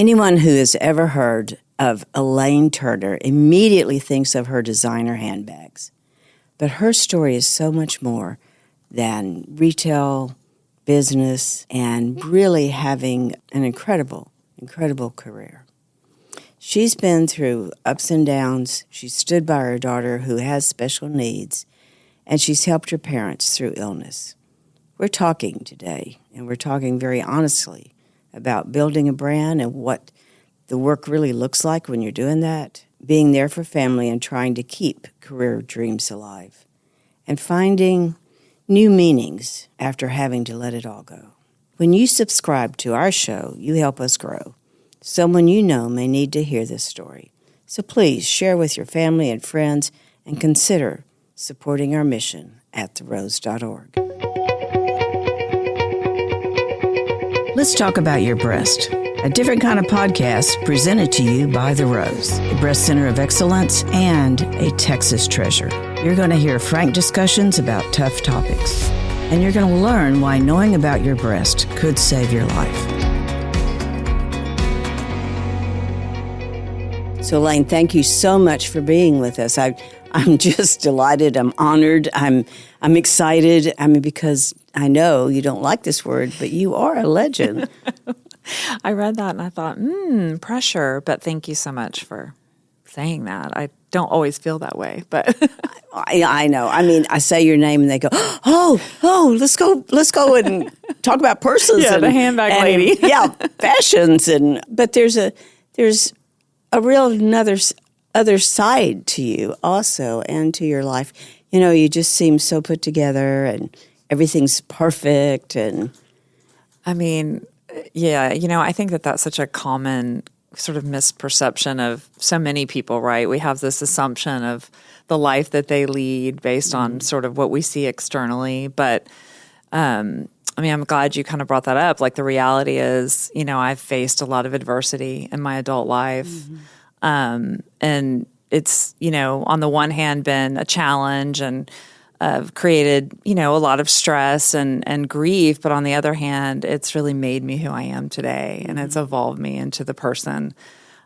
Anyone who has ever heard of Elaine Turner immediately thinks of her designer handbags. But her story is so much more than retail, business, and really having an incredible career. She's been through ups and downs. She's stood by her daughter who has special needs, and she's helped her parents through illness. We're talking today, and we're talking very honestly about building a brand and what the work really looks like when you're doing that, being there for family and trying to keep career dreams alive, and finding new meanings after having to let it all go. When you subscribe to our show, you help us grow. Someone you know may need to hear this story. So please share with your family and friends and consider supporting our mission at therose.org. Let's talk about your breast. A different kind of podcast presented to you by The Rose, a breast center of excellence and a Texas treasure. You're going to hear frank discussions about tough topics, and you're going to learn why knowing about your breast could save your life. So, Elaine, thank you so much for being with us. I'm just delighted. I'm honored. I'm excited. Because I know you don't like this word, but you are a legend. I read that and I thought, pressure. But thank you so much for saying that. I don't always feel that way, but I know. I say your name and they go, oh, let's go and talk about purses. Yeah, and, the handbag lady. Yeah, fashions but there's a real other side to you also and to your life. You just seem so put together and everything's perfect and yeah, I think that's such a common sort of misperception of so many people, right? We have this assumption of the life that they lead based on sort of what we see externally. But, I'm glad you kind of brought that up. Like the reality is, I've faced a lot of adversity in my adult life. And it's, on the one hand been a challenge and created, a lot of stress and grief. But on the other hand, it's really made me who I am today. And it's evolved me into the person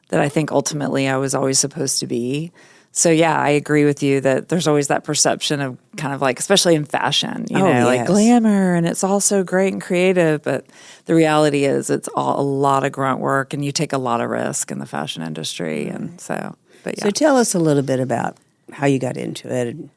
that I think ultimately I was always supposed to be. So, yeah, I agree with you that there's always that perception of kind of like, especially in fashion, like glamour, and it's all so great and creative. But the reality is it's all a lot of grunt work, and you take a lot of risk in the fashion industry. And so, but yeah. So tell us a little bit about how you got into it and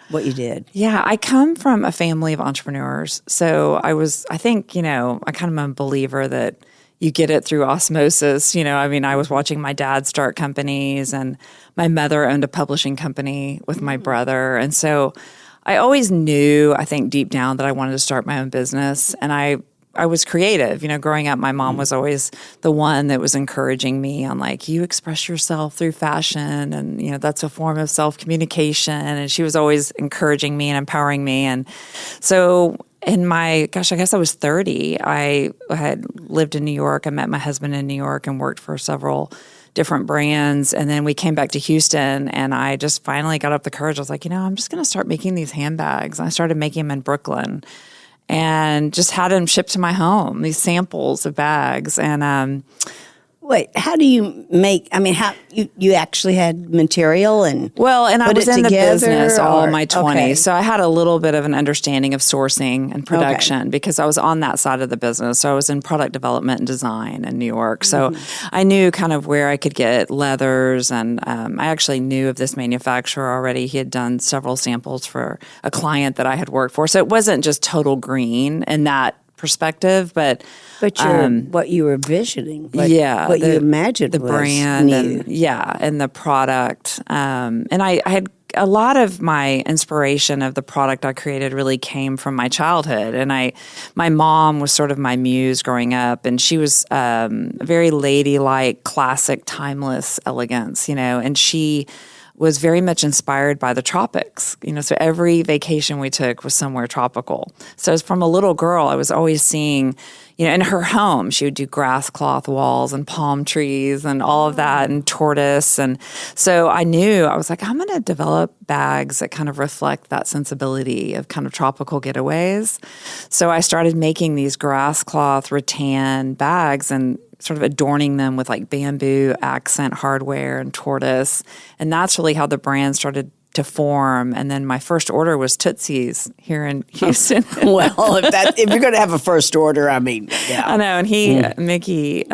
what you did. Yeah, I come from a family of entrepreneurs. So I think, I kind of am a believer that you get it through osmosis. I was watching my dad start companies, and my mother owned a publishing company with my brother. And so I always knew, I think deep down, that I wanted to start my own business. And I was creative. Growing up, my mom was always the one that was encouraging me on like, you express yourself through fashion, and, that's a form of self-communication. And she was always encouraging me and empowering me. And so I guess I was 30. I had lived in New York. I met my husband in New York and worked for several different brands. And then we came back to Houston, and I just finally got up the courage. I was like, I'm just going to start making these handbags. And I started making them in Brooklyn and just had them shipped to my home, these samples of bags. And wait, how do you make? How you actually had material and I was in the business all my 20s, okay. So I had a little bit of an understanding of sourcing and production because I was on that side of the business. So I was in product development and design in New York, so I knew kind of where I could get leathers, and I actually knew of this manufacturer already. He had done several samples for a client that I had worked for, so it wasn't just total green in that perspective, but what you were visioning, what you imagined, the was brand, new. and the product, and I had a lot of my inspiration of the product I created really came from my childhood, and my mom was sort of my muse growing up, and she was very ladylike, classic, timeless elegance, and she was very much inspired by the tropics, so every vacation we took was somewhere tropical. So from a little girl, I was always seeing, in her home, she would do grass cloth walls and palm trees and all of that and tortoise. And so I was like, I'm going to develop bags that kind of reflect that sensibility of kind of tropical getaways. So I started making these grass cloth rattan bags and sort of adorning them with like bamboo accent hardware and tortoise. And that's really how the brand started to form. And then my first order was Tootsie's here in Houston. Well, if you're going to have a first order, I mean, yeah. I know. And Mickey,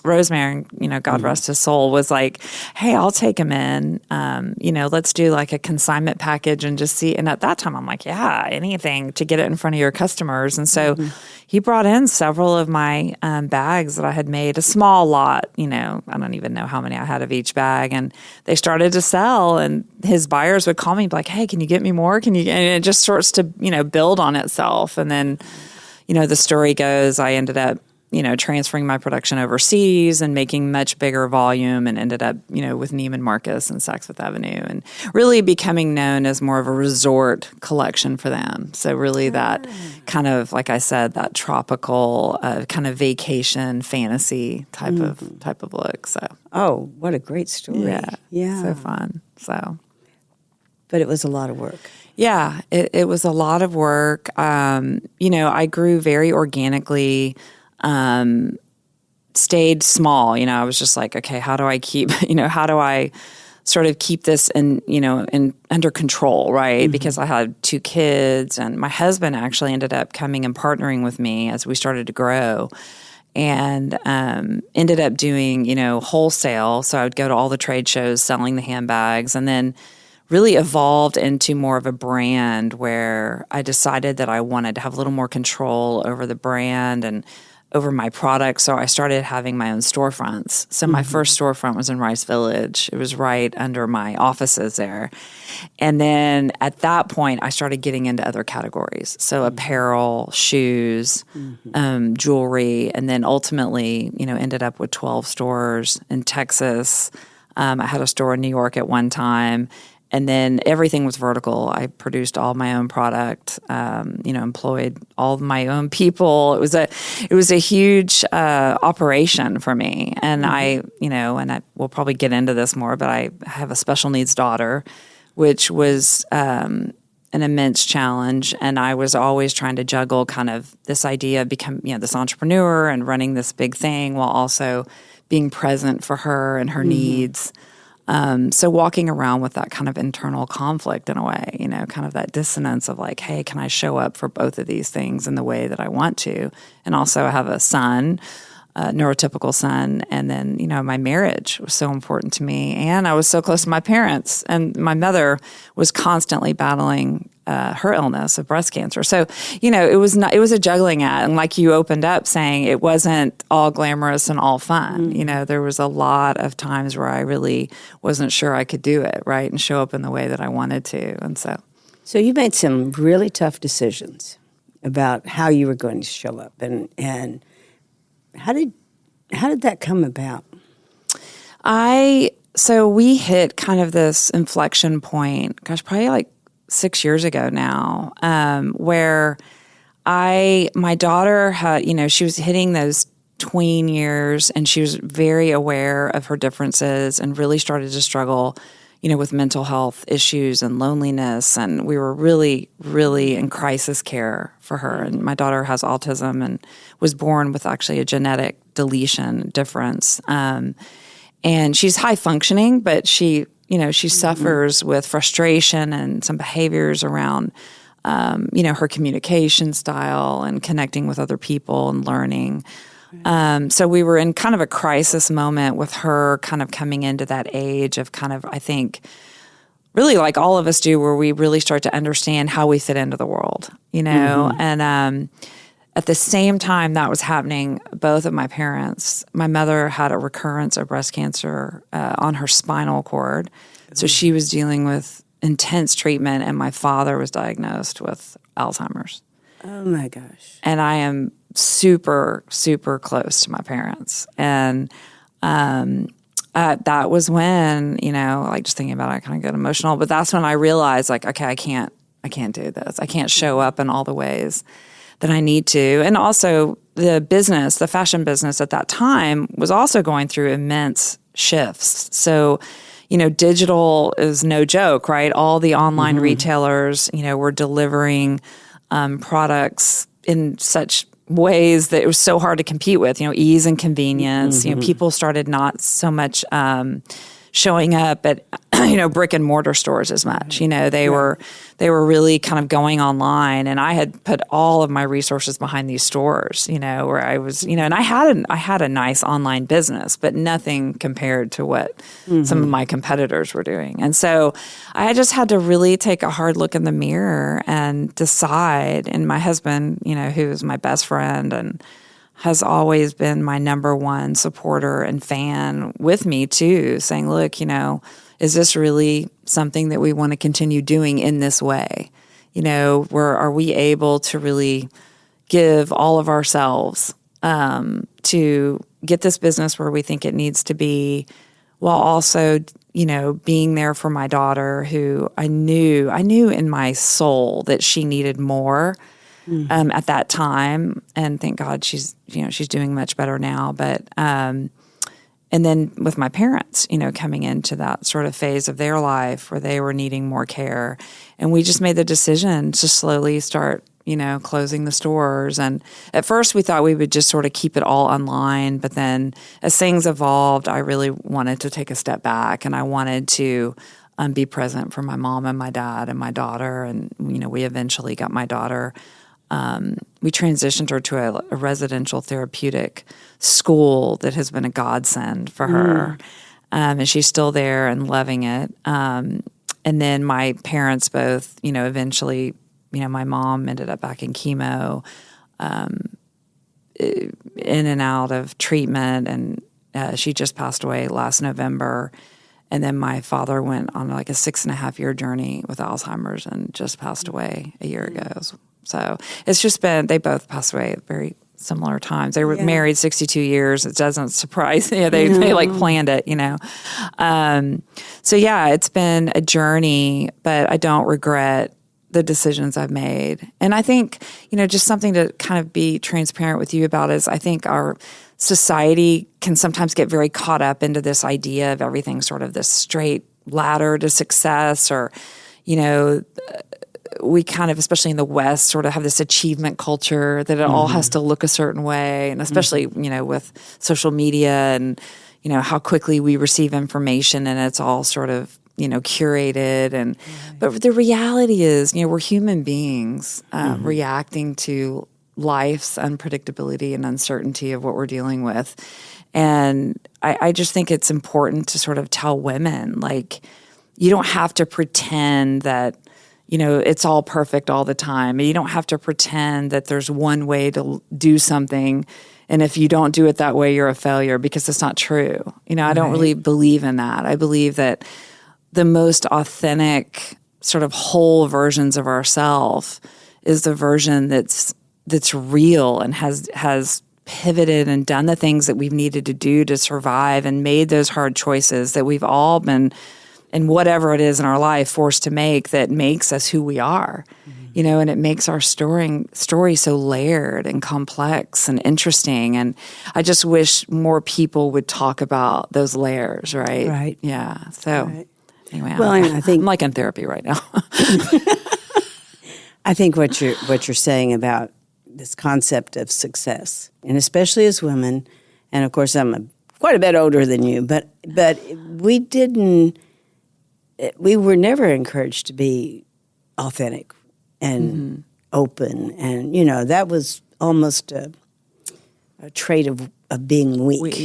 Rosemary, God rest his soul, was like, hey, I'll take him in. Let's do like a consignment package and just see. And at that time, I'm like, yeah, anything to get it in front of your customers. And so he brought in several of my bags that I had made, a small lot, I don't even know how many I had of each bag. And they started to sell, and his buyers would call me and be like, hey, can you get me more? And it just starts to, build on itself. And then, the story goes, I ended up transferring my production overseas and making much bigger volume, and ended up, with Neiman Marcus and Saks Fifth Avenue, and really becoming known as more of a resort collection for them. So really that kind of, like I said, that tropical kind of vacation fantasy type of look. So what a great story! Yeah, so fun. So, but it was a lot of work. Yeah, it was a lot of work. I grew very organically. Stayed small. I was just like, okay, how do I keep, how do I sort of keep this in under control, right? Because I had 2 kids, and my husband actually ended up coming and partnering with me as we started to grow, and ended up doing, wholesale. So I would go to all the trade shows selling the handbags, and then really evolved into more of a brand where I decided that I wanted to have a little more control over the brand and over my products. So I started having my own storefronts. So my first storefront was in Rice Village. It was right under my offices there. And then at that point, I started getting into other categories. So apparel, shoes, jewelry, and then ultimately, ended up with 12 stores in Texas. I had a store in New York at one time. And then everything was vertical. I produced all my own product, employed all of my own people. It was a huge operation for me. And I will probably get into this more, but I have a special needs daughter, which was an immense challenge. And I was always trying to juggle kind of this idea of becoming, this entrepreneur and running this big thing while also being present for her and her needs. So walking around with that kind of internal conflict in a way, kind of that dissonance of like, hey, can I show up for both of these things in the way that I want to? And also I have a son, a neurotypical son. And then, my marriage was so important to me. And I was so close to my parents. And my mother was constantly battling her illness of breast cancer. So, it was a juggling act. And like you opened up saying, it wasn't all glamorous and all fun. There was a lot of times where I really wasn't sure I could do it, right? And show up in the way that I wanted to. And so you made some really tough decisions about how you were going to show up. And how did that come about? So we hit kind of this inflection point, probably like 6 years ago now, where my daughter had, she was hitting those tween years, and she was very aware of her differences and really started to struggle, with mental health issues and loneliness. And we were really, really in crisis care for her. And my daughter has autism and was born with actually a genetic deletion difference. And she's high functioning, but she suffers with frustration and some behaviors around, her communication style and connecting with other people and learning. So we were in kind of a crisis moment with her kind of coming into that age of kind of, I think, really like all of us do, where we really start to understand how we fit into the world, and at the same time that was happening, both of my parents, my mother had a recurrence of breast cancer on her spinal cord. So she was dealing with intense treatment, and my father was diagnosed with Alzheimer's. Oh my gosh. And I am super, super close to my parents. And that was when, like just thinking about it, I kind of get emotional. But that's when I realized, like, okay, I can't do this. I can't show up in all the ways that I need to. And also, the fashion business at that time was also going through immense shifts. So, digital is no joke, right? All the online retailers, were delivering products in such ways that it was so hard to compete with, ease and convenience. People started not so much showing up at brick and mortar stores as much. They were really kind of going online, and I had put all of my resources behind these stores. Where I was, and I had a nice online business, but nothing compared to what some of my competitors were doing. And so I just had to really take a hard look in the mirror and decide. And my husband, who is my best friend and has always been my number one supporter and fan with me too, saying, look, is this really something that we want to continue doing in this way? Are we able to really give all of ourselves to get this business where we think it needs to be, while also, being there for my daughter, who I knew in my soul that she needed more at that time, and thank God she's doing much better now. But and then with my parents, coming into that sort of phase of their life where they were needing more care, and we just made the decision to slowly start, closing the stores. And at first we thought we would just sort of keep it all online, but then as things evolved, I really wanted to take a step back, and I wanted to be present for my mom and my dad and my daughter. And we eventually got my daughter. We transitioned her to a residential therapeutic school that has been a godsend for her. And she's still there and loving it. And then my parents both, eventually, my mom ended up back in chemo, in and out of treatment. And she just passed away last November. And then my father went on like a 6.5-year journey with Alzheimer's and just passed away a year ago. So it's just been, they both passed away at very similar times. They were married 62 years. It doesn't surprise me. They like planned it, So yeah, it's been a journey, but I don't regret the decisions I've made. And I think, just something to kind of be transparent with you about is I think our society can sometimes get very caught up into this idea of everything sort of this straight ladder to success, or, we kind of, especially in the West, sort of have this achievement culture that it all has to look a certain way. And especially, with social media and, how quickly we receive information, and it's all sort of, curated. And, but the reality is, we're human beings reacting to life's unpredictability and uncertainty of what we're dealing with. And I just think it's important to sort of tell women, like, you don't have to pretend that, it's all perfect all the time. You don't have to pretend that there's one way to do something, and if you don't do it that way, you're a failure, because it's not true. I don't really believe in that. I believe that the most authentic, sort of whole versions of ourselves is the version that's real and has pivoted and done the things that we've needed to do to survive, and made those hard choices that we've all been, and whatever it is in our life, forced to make, that makes us who we are, and it makes our story so layered and complex and interesting. And I just wish more people would talk about those layers, right? Right. Yeah. So anyway, well, I think I'm like in therapy right now. I think what you're saying about this concept of success, and especially as women, and of course I'm quite a bit older than you, but we were never encouraged to be authentic and open, and that was almost a trait of being weak.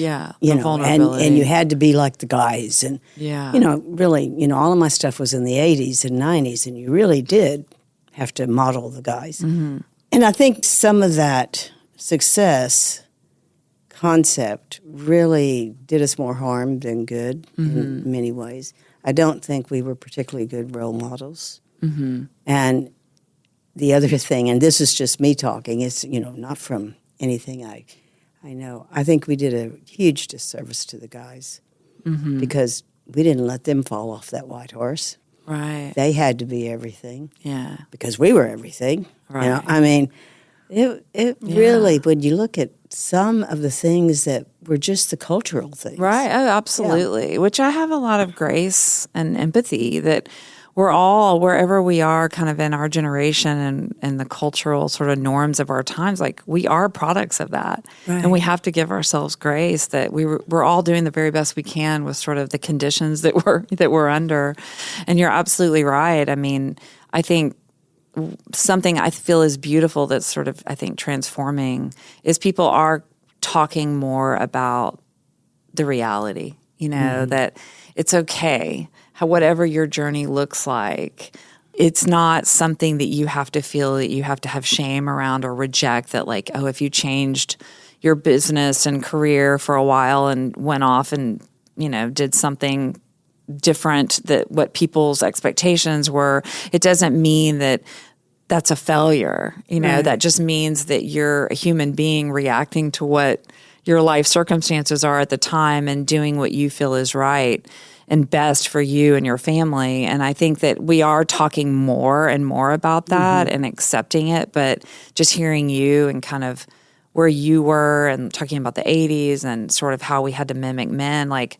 Vulnerability. And you had to be like the guys, and really, all of my stuff was in the 80s and 90s, and you really did have to model the guys. And I think some of that success concept really did us more harm than good in many ways. I don't think we were particularly good role models. And the other thing, and this is just me talking, it's, not from anything I know. I think we did a huge disservice to the guys because we didn't let them fall off that white horse. Right. They had to be everything. Yeah. Because we were everything. Right. I mean, It really, when you look at some of the things that were just the cultural things. Right. Oh, absolutely. Yeah. Which I have a lot of grace and empathy that we're all, wherever we are kind of in our generation and the cultural sort of norms of our times, like we are products of that. Right. And we have to give ourselves grace that we're all doing the very best we can with sort of the conditions that we're under. And you're absolutely right. I mean, I think something I feel is beautiful that's sort of, I think, transforming is people are talking more about the reality, that it's okay, whatever your journey looks like. It's not something that you have to feel that you have to have shame around or reject that like, oh, if you changed your business and career for a while and went off and, did something different that what people's expectations were, it doesn't mean that that's a failure. Right. That just means that you're a human being reacting to what your life circumstances are at the time and doing what you feel is right and best for you and your family. And I think that we are talking more and more about that and accepting it, but just hearing you and kind of where you were and talking about the 80s and sort of how we had to mimic men, like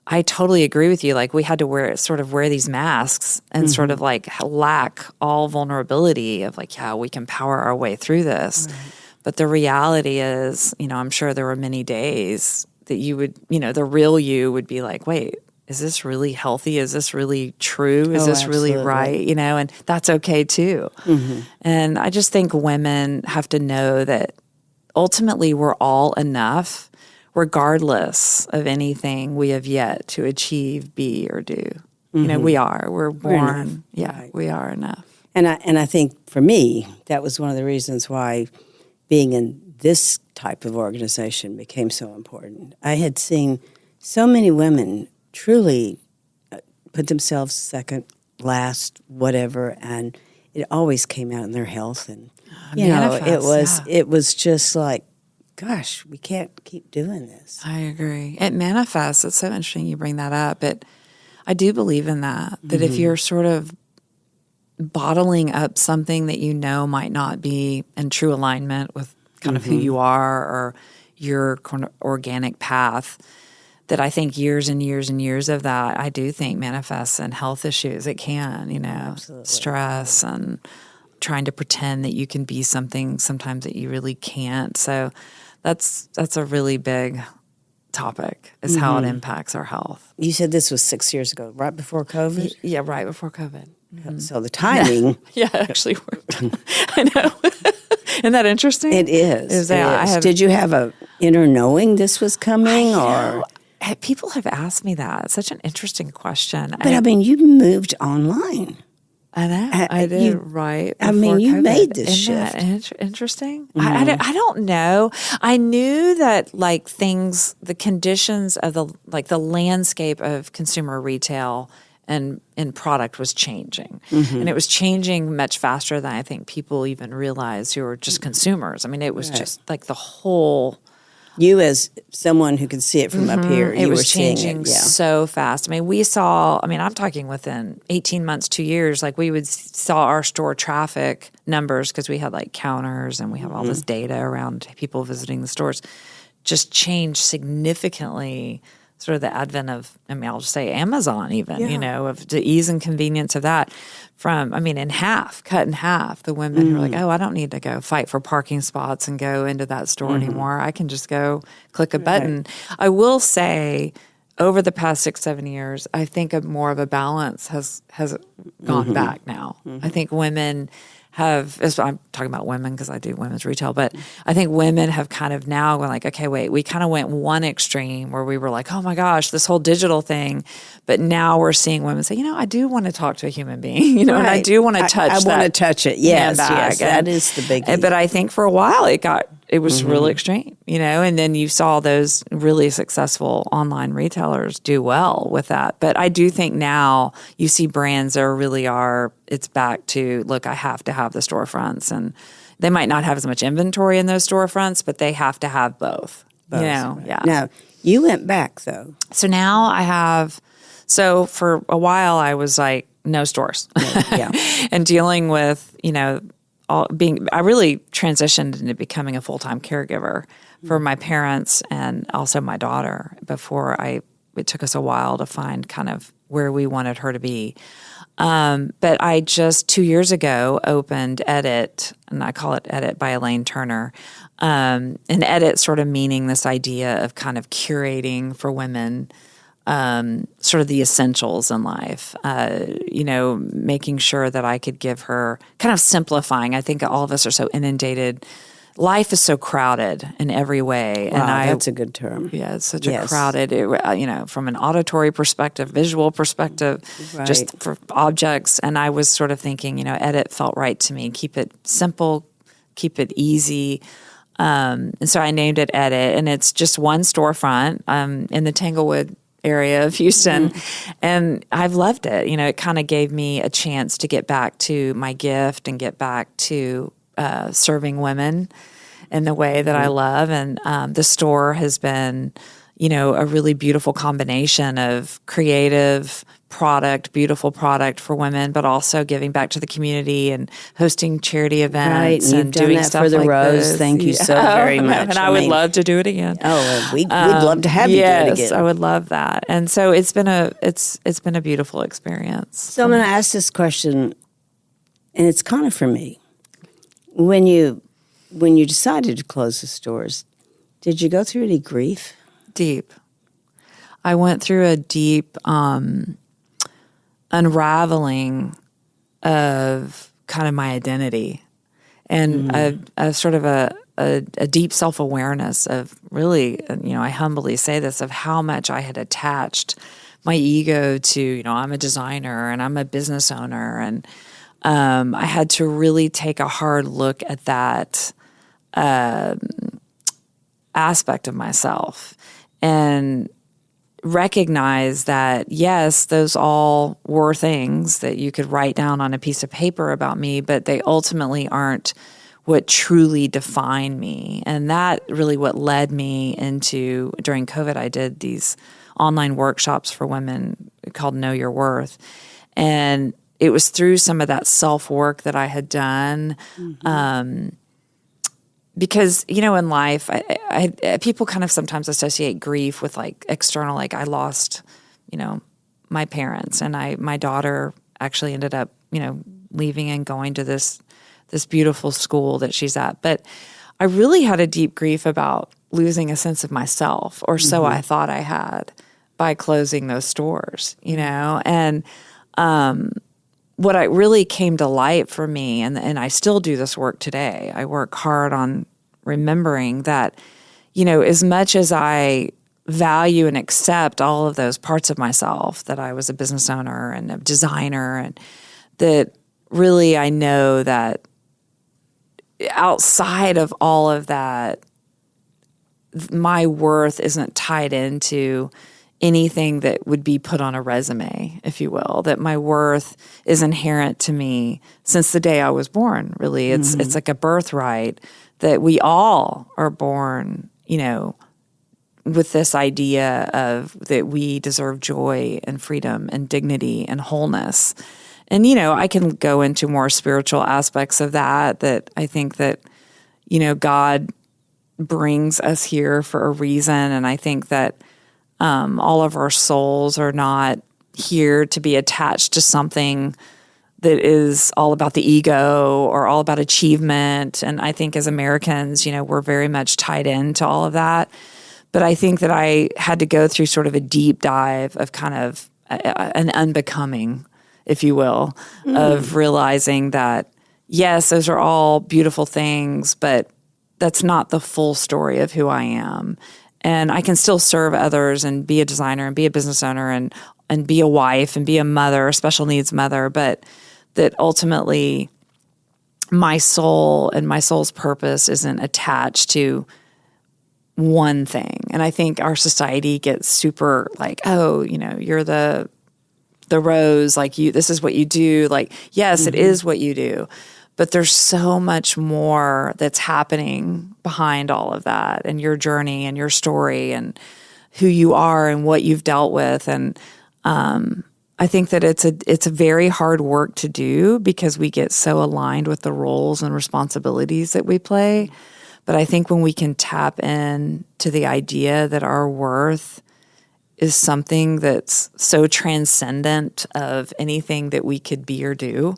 I totally agree with you. Like we had to wear these masks and sort of like lack all vulnerability of like, yeah, we can power our way through this. Right. But the reality is, I'm sure there were many days that you would, the real you would be like, wait, is this really healthy? Is this really true? Is this really right? And that's okay too. Mm-hmm. And I just think women have to know that ultimately we're all enough regardless of anything we have yet to achieve, be, or do. Mm-hmm. We're born. Right. We are enough. And I think for me, that was one of the reasons why being in this type of organization became so important. I had seen so many women truly put themselves second, last, whatever, and it always came out in their health. And, it was just like, gosh, we can't keep doing this. I agree. It manifests. It's so interesting you bring that up. I do believe in that if you're sort of bottling up something that might not be in true alignment with kind of who you are or your organic path, that I think years and years and years of that, I do think manifests in health issues. It can, Absolutely. Stress and trying to pretend that you can be something sometimes that you really can't. So that's a really big topic is how it impacts our health. You said this was 6 years ago, right before COVID? Yeah, right before COVID. Mm-hmm. So the timing. Yeah, actually worked. I know. Isn't that interesting? It is. Did you have a inner knowing this was coming or? People have asked me that. It's such an interesting question. But you moved online. I know. I did right before you COVID. Made this shift. Isn't that interesting? Mm-hmm. I don't know. I knew that like things, the conditions of the landscape of consumer retail and product was changing. Mm-hmm. And it was changing much faster than I think people even realized who were just consumers. I mean, it was just like the whole... You as someone who can see it from up here, you were seeing it. It was changing so fast. I mean, I'm talking within 18 months, 2 years, like we saw our store traffic numbers because we had like counters and we have all this data around people visiting the stores just change significantly. Sort of the advent of, I'll just say Amazon even, of the ease and convenience of that from, cut in half, the women who are like, oh, I don't need to go fight for parking spots and go into that store anymore. I can just go click a button. I will say over the past 6-7 years, I think more of a balance has gone back now. I think women I'm talking about women because I do women's retail, but I think women have kind of now gone like, okay, wait, we kind of went one extreme where we were like, oh my gosh, this whole digital thing. But now we're seeing women say, I do want to talk to a human being, and I do want to touch I want to touch it. Yes, that is the big thing. But I think for a while it was really extreme, and then you saw those really successful online retailers do well with that. But I do think now you see brands that really it's back to, look, I have to have the storefronts, and they might not have as much inventory in those storefronts, but they have to have both. Right. Yeah. Now, you went back though. So now I have, for a while I was like, no stores. Yeah. And dealing with, I really transitioned into becoming a full-time caregiver for my parents and also my daughter it took us a while to find kind of where we wanted her to be. But I just 2 years ago opened Edit, and I call it Edit by Elaine Turner. And Edit sort of meaning this idea of kind of curating for women sort of the essentials in life, making sure that I could give her kind of simplifying. I think all of us are so inundated. Life is so crowded in every way. Wow, that's a good term. Yeah, it's such a crowded, from an auditory perspective, visual perspective, just for objects. And I was sort of thinking, Edit felt right to me. Keep it simple, keep it easy. And so I named it Edit, and it's just one storefront in the Tanglewood area of Houston. And I've loved it. It kind of gave me a chance to get back to my gift and get back to serving women in the way that I love. And the store has been, a really beautiful combination of creative product, beautiful product for women, but also giving back to the community and hosting charity events and and doing that stuff for the like Rose. this. Thank you so very much. And I would love to do it again. Oh, we'd love to have you do it again. Yes, I would love that. And so it's been a beautiful experience. So I'm going to ask this question, and it's kind of for me. When you decided to close the stores, did you go through any grief? Deep. I went through a deep unraveling of kind of my identity and a sort of a deep self-awareness of really, I humbly say this, of how much I had attached my ego to, I'm a designer and I'm a business owner. And I had to really take a hard look at that aspect of myself and recognize that, yes, those all were things that you could write down on a piece of paper about me, but they ultimately aren't what truly define me. And that really what led me into, during COVID, I did these online workshops for women called Know Your Worth. And it was through some of that self-work that I had done. Because, in life, I people kind of sometimes associate grief with like external, like I lost, my parents, and my daughter actually ended up, leaving and going to this beautiful school that she's at. But I really had a deep grief about losing a sense of myself, or so I thought I had, by closing those stores, and what I really came to light for me, and I still do this work today, I work hard on remembering that, as much as I value and accept all of those parts of myself, that I was a business owner and a designer, and that really I know that outside of all of that, my worth isn't tied into anything that would be put on a resume, if you will, that my worth is inherent to me since the day I was born, really. It's like a birthright that we all are born, with this idea of that we deserve joy and freedom and dignity and wholeness. And, I can go into more spiritual aspects of that I think that, God brings us here for a reason. And I think that all of our souls are not here to be attached to something that is all about the ego or all about achievement. And I think as Americans, we're very much tied into all of that. But I think that I had to go through sort of a deep dive of kind of an unbecoming, if you will, of realizing that, yes, those are all beautiful things, but that's not the full story of who I am. And I can still serve others and be a designer and be a business owner and be a wife and be a mother, a special needs mother, but that ultimately my soul and my soul's purpose isn't attached to one thing. And I think our society gets super like, oh, you're the Rose, like this is what you do. Like, yes, it is what you do. But there's so much more that's happening behind all of that, and your journey and your story and who you are and what you've dealt with. And I think that it's a very hard work to do because we get so aligned with the roles and responsibilities that we play. But I think when we can tap in to the idea that our worth is something that's so transcendent of anything that we could be or do,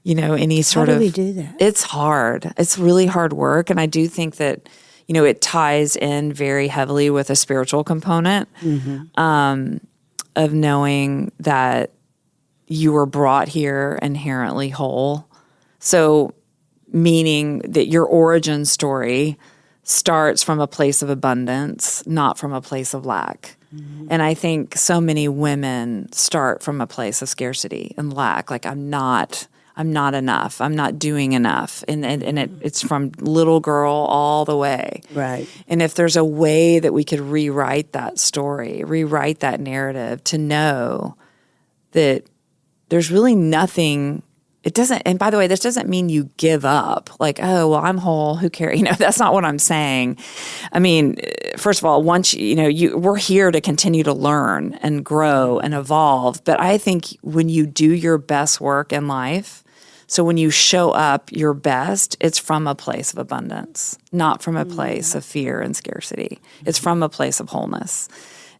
any sort of... How do we do that? It's hard. It's really hard work. And I do think that, it ties in very heavily with a spiritual component. Of knowing that you were brought here inherently whole. So meaning that your origin story starts from a place of abundance, not from a place of lack. And I think so many women start from a place of scarcity and lack. Like, I'm not enough. I'm not doing enough. And it's from little girl all the way. Right. And if there's a way that we could rewrite that story, rewrite that narrative to know that there's really nothing, it doesn't, and by the way, this doesn't mean you give up. Like, oh, well, I'm whole, who cares? That's not what I'm saying. I mean, first of all, once, we're here to continue to learn and grow and evolve. But I think when you do your best work in life, so when you show up your best, it's from a place of abundance, not from a place of fear and scarcity. It's from a place of wholeness.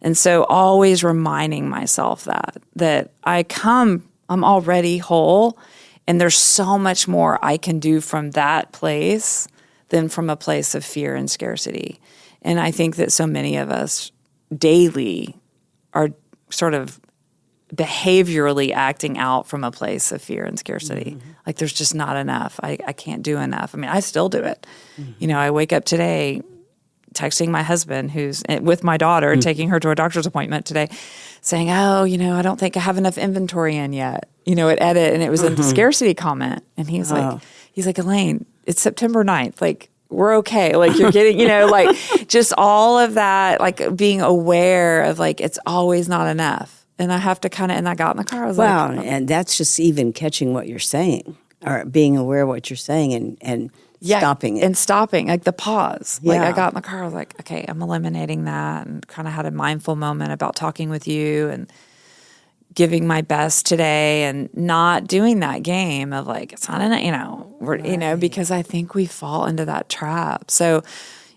And so always reminding myself that I'm already whole, and there's so much more I can do from that place than from a place of fear and scarcity. And I think that so many of us daily are sort of behaviorally acting out from a place of fear and scarcity. Like, there's just not enough. I can't do enough. I mean, I still do it. I wake up today texting my husband, who's with my daughter, taking her to a doctor's appointment today, saying, oh, I don't think I have enough inventory in yet, at edit. And it was a scarcity comment. And he's like, Elaine, it's September 9th. Like, we're okay. Like, you're getting, like, just all of that, like, being aware of, like, it's always not enough. And I have to and I got in the car. I was wow, like, and that's just even catching what you're saying, or being aware of what you're saying and stopping it. And stopping, like the pause. Like, Yeah. I got in the car, I was like, okay, I'm eliminating that, and kind of had a mindful moment about talking with you and giving my best today and not doing that game of like, it's not enough, because I think we fall into that trap. So,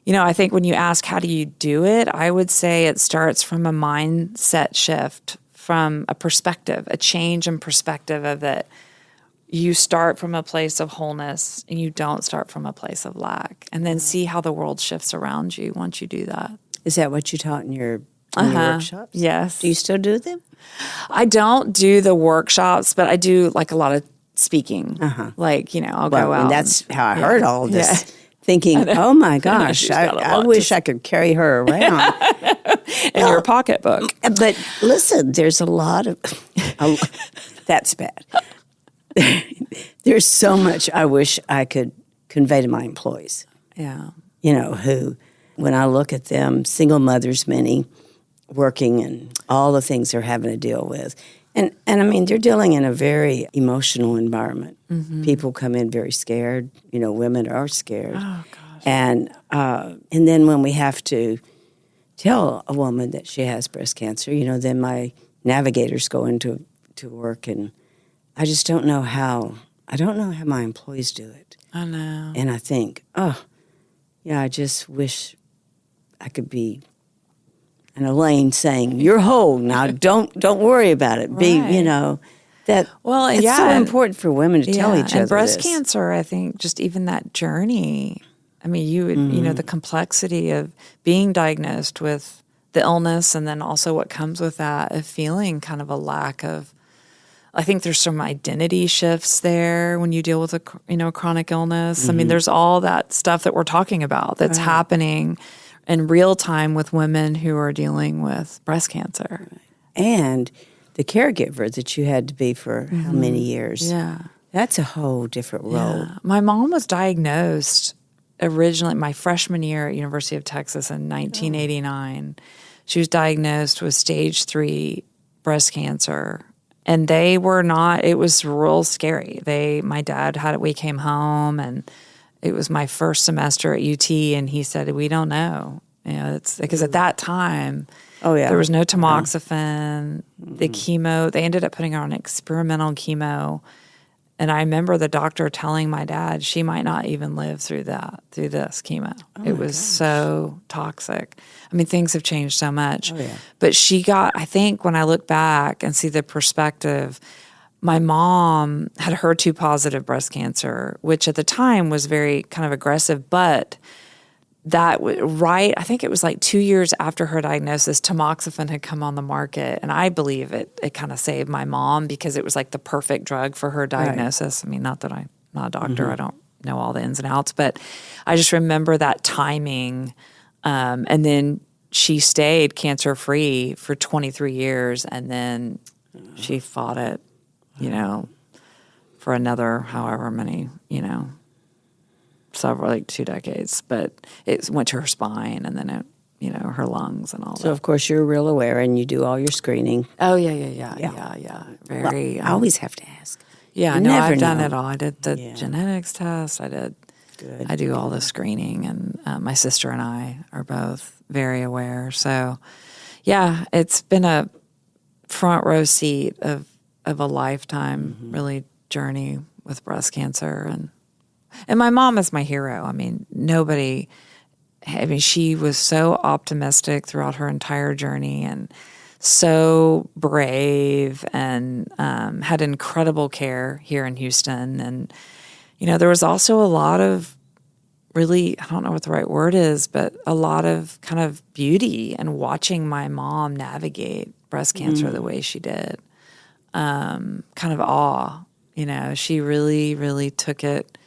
I think when you ask, how do you do it? I would say it starts from a mindset shift, from a perspective, a change in perspective of that you start from a place of wholeness and you don't start from a place of lack. And then see how the world shifts around you once you do that. Is that what you taught in your workshops? Yes. Do you still do them? I don't do the workshops, but I do like a lot of speaking. Like, I'll go out. And that's how I heard all of this. Yeah. Thinking, oh my gosh, She's got a I lot wish I could carry her around. in your pocketbook. But listen, there's a lot of, that's bad. There's so much I wish I could convey to my employees. Yeah. Who, when I look at them, single mothers, many, working and all the things they're having to deal with. And I mean, they're dealing in a very emotional environment. People come in very scared. Women are scared. Oh, gosh. And then when we have to tell a woman that she has breast cancer, then my navigators go into work, and I just don't know how. I don't know how my employees do it. I know. And I think, I just wish I could be an Elaine saying, "You're whole now. Don't worry about it." Be that. Well, it's so important for women to tell each other. And breast this. cancer, I think, just even that journey. I mean, you would, the complexity of being diagnosed with the illness, and then also what comes with that of feeling kind of a lack of. I think there's some identity shifts there when you deal with a chronic illness. I mean, there's all that stuff that we're talking about that's happening in real time with women who are dealing with breast cancer. And the caregiver that you had to be for how many years? Yeah. That's a whole different role. Yeah. My mom was diagnosed originally my freshman year at University of Texas in 1989. She was diagnosed with stage 3 breast cancer. And they were not, it was real scary. My dad had it, we came home, and it was my first semester at UT, and he said, we don't know. It's because at that time, there was no tamoxifen, the chemo, they ended up putting her on experimental chemo. And I remember the doctor telling my dad she might not even live through this chemo. It was so toxic. I mean, things have changed so much. Oh, yeah. But I think when I look back and see the perspective, my mom had HER2 positive breast cancer, which at the time was very kind of aggressive, but I think it was like 2 years after her diagnosis, tamoxifen had come on the market. And I believe it kind of saved my mom because it was like the perfect drug for her diagnosis. Right. I mean, not that I'm not a doctor. I don't know all the ins and outs, but I just remember that timing. And then she stayed cancer-free for 23 years. And then she fought it, for another however many, several, like 2 decades, but it went to her spine and then her lungs and all that. So of course you're real aware and you do all your screening. Oh yeah. Very. Well, I always have to ask. Yeah, You I've never done know. it all. I did the genetics test. Good. I do all the screening, and my sister and I are both very aware. So, yeah, it's been a front row seat of a lifetime really journey with breast cancer. And my mom is my hero. I mean, she was so optimistic throughout her entire journey and so brave and had incredible care here in Houston. And, there was also a lot of really, I don't know what the right word is, but a lot of kind of beauty and watching my mom navigate breast cancer the way she did. Kind of awe, she really, really took it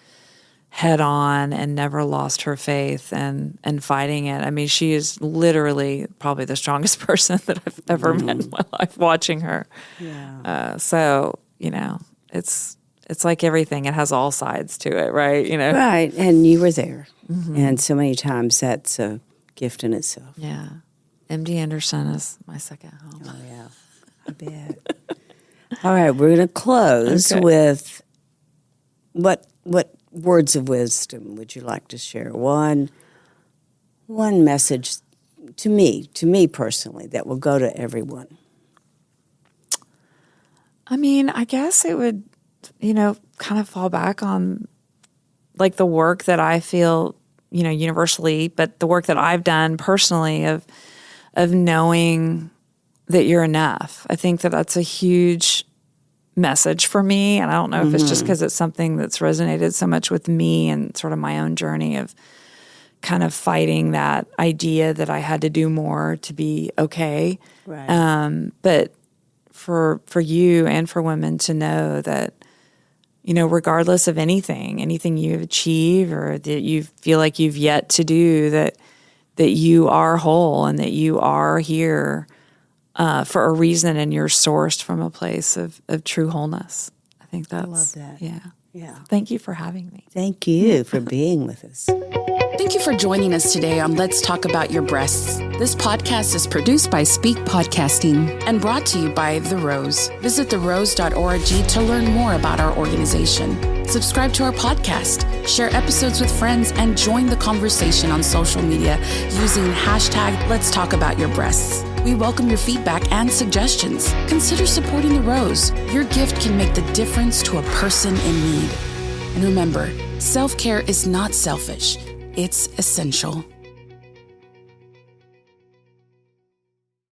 head on and never lost her faith and fighting it. I mean, she is literally probably the strongest person that I've ever met in my life watching her. Yeah. So, it's like everything. It has all sides to it, right? Right. And you were there. And so many times that's a gift in itself. Yeah. MD Anderson is my second home. Oh, yeah. I bet. All right. We're going to close with what words of wisdom would you like to share? One message to me personally, that will go to everyone. I mean, I guess it would, kind of fall back on like the work that I feel, universally, but the work that I've done personally of knowing that you're enough. I think that that's a huge message for me. And I don't know if it's just because it's something that's resonated so much with me and sort of my own journey of kind of fighting that idea that I had to do more to be okay. Right. But for you and for women to know that, regardless of anything you achieve or that you feel like you've yet to do, that you are whole and that you are here for a reason, and you're sourced from a place of true wholeness. I think that's... I love that. Yeah. Yeah. Thank you for having me. Thank you for being with us. Thank you for joining us today on Let's Talk About Your Breasts. This podcast is produced by Speak Podcasting and brought to you by The Rose. Visit therose.org to learn more about our organization. Subscribe to our podcast, share episodes with friends, and join the conversation on social media using hashtag Let's Talk About Your Breasts. We welcome your feedback and suggestions. Consider supporting The Rose. Your gift can make the difference to a person in need. And remember, self-care is not selfish. It's essential.